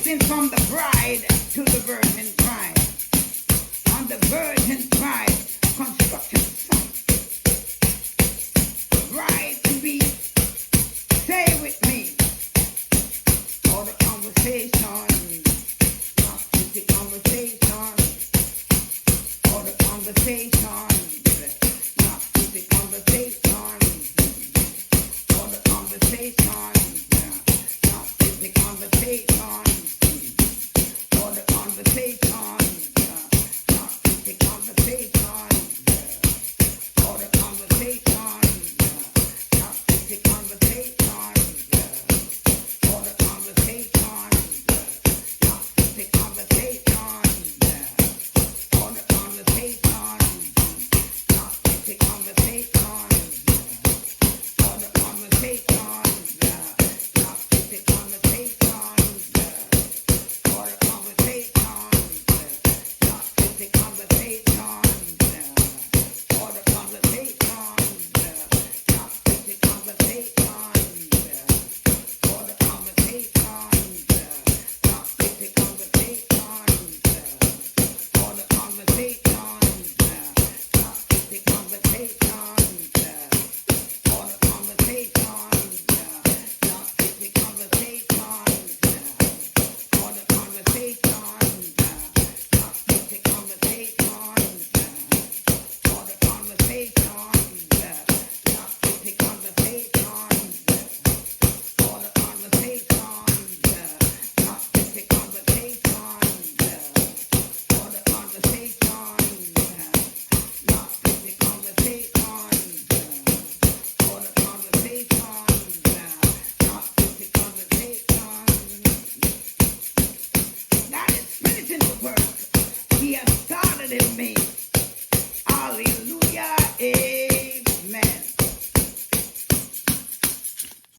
Something from the bride to the virgin bride. On the virgin bride, construction site. Bride to be, stay with me. All the conversation, not the conversation. All the conversation, not the conversation. All the conversation, not the conversation. All the conversation, not the conversation. All the conversation, not the conversation. All the conversation, not the conversation. All the conversation, not the conversation. All the conversation, not the conversation. All the conversation, not the conversation. All the conversation, not the conversation. All the conversation, not the conversation. All the conversation, not the conversation. All the conversation, not the conversation. All the conversation, not the conversation. All the conversation, not the conversation. All the conversation, not the conversation. All the conversation, not the conversation. All the conversation, not the conversation. God is finishing the work He has started in me.